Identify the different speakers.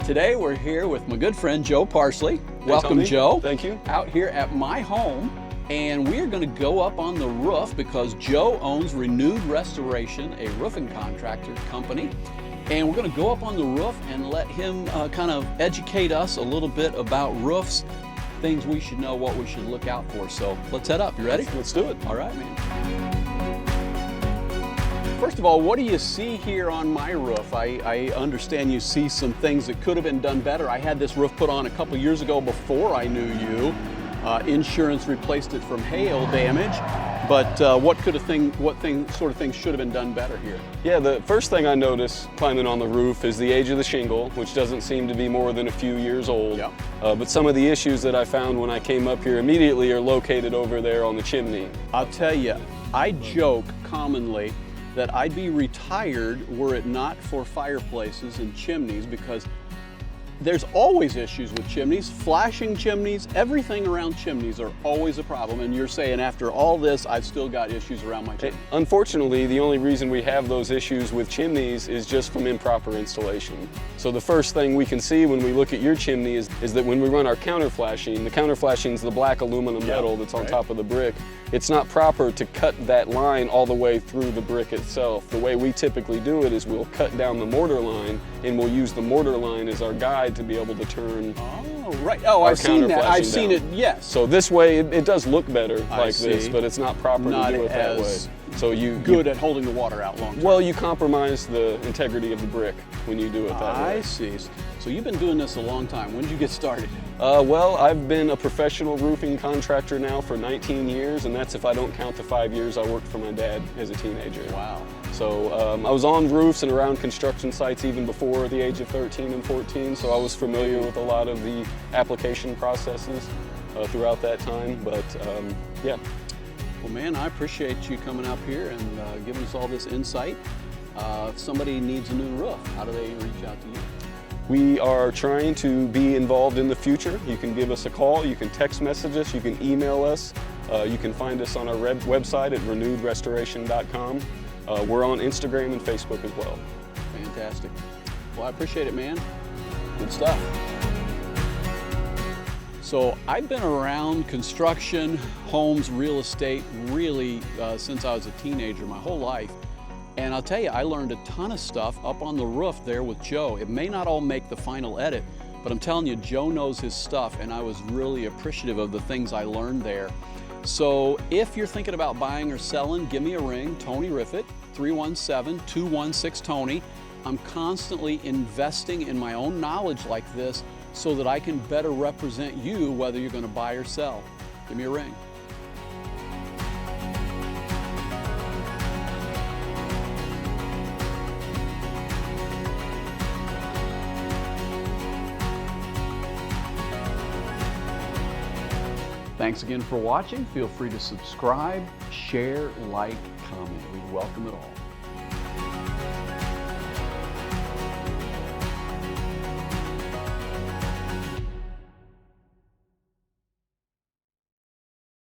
Speaker 1: Today we're here with my good friend Joe Parsley. Welcome,
Speaker 2: Tony.
Speaker 1: Joe.
Speaker 2: Thank you.
Speaker 1: Out here at my home, and we're going to go up on the roof because Joe owns Renewed Restoration, a roofing contractor company, and we're going to go up on the roof and let him kind of educate us a little bit about roofs, things we should know, what we should look out for. So let's head up. You ready?
Speaker 2: Let's do it.
Speaker 1: All right, man. First of all, what do you see here on my roof? I understand you see some things that could have been done better. I had this roof put on a couple years ago before I knew you. Insurance replaced it from hail damage, but what sort of things should have been done better here?
Speaker 2: Yeah, the first thing I noticed climbing on the roof is the age of the shingle, which doesn't seem to be more than a few years old.
Speaker 1: Yep.
Speaker 2: But some of the issues that I found when I came up here immediately are located over there on the chimney.
Speaker 1: I'll tell you, I joke commonly that I'd be retired were it not for fireplaces and chimneys, because there's always issues with chimneys, flashing chimneys, everything around chimneys are always a problem. And you're saying after all this, I've still got issues around my chimney.
Speaker 2: Unfortunately, the only reason we have those issues with chimneys is just from improper installation. So the first thing we can see when we look at your chimney is that when we run our counter flashing, the counter flashing is the black aluminum metal that's on top of the brick. It's not proper to cut that line all the way through the brick itself. The way we typically do it is we'll cut down the mortar line and we'll use the mortar line as our guide to be able to turn.
Speaker 1: Oh, right. Oh, I've seen that. I've seen it, yes.
Speaker 2: So this way it does look better like this, but it's not proper to do it that way. So you
Speaker 1: good at holding the water out long term.
Speaker 2: Well, you compromise the integrity of the brick when you do it that way.
Speaker 1: I see. So you've been doing this a long time. When did you get started?
Speaker 2: Well, I've been a professional roofing contractor now for 19 years, and that's if I don't count the 5 years I worked for my dad as a teenager.
Speaker 1: Wow.
Speaker 2: So I was on roofs and around construction sites even before the age of 13 and 14, so I was familiar with a lot of the application processes throughout that time, but yeah.
Speaker 1: Well, man, I appreciate you coming up here and giving us all this insight. If somebody needs a new roof, how do they reach out to you?
Speaker 2: We are trying to be involved in the future. You can give us a call, you can text message us, you can email us. You can find us on our website at renewedrestoration.com. We're on Instagram and Facebook as well.
Speaker 1: Fantastic. Well, I appreciate it, man. Good stuff. So I've been around construction, homes, real estate, really since I was a teenager, my whole life. And I'll tell you, I learned a ton of stuff up on the roof there with Joe. It may not all make the final edit, but I'm telling you, Joe knows his stuff, and I was really appreciative of the things I learned there. So if you're thinking about buying or selling, give me a ring, Tony Reffeitt, 317-216-TONY. I'm constantly investing in my own knowledge like this so that I can better represent you whether you're going to buy or sell. Give me a ring. Thanks again for watching. Feel free to subscribe, share, like, comment. We welcome it all.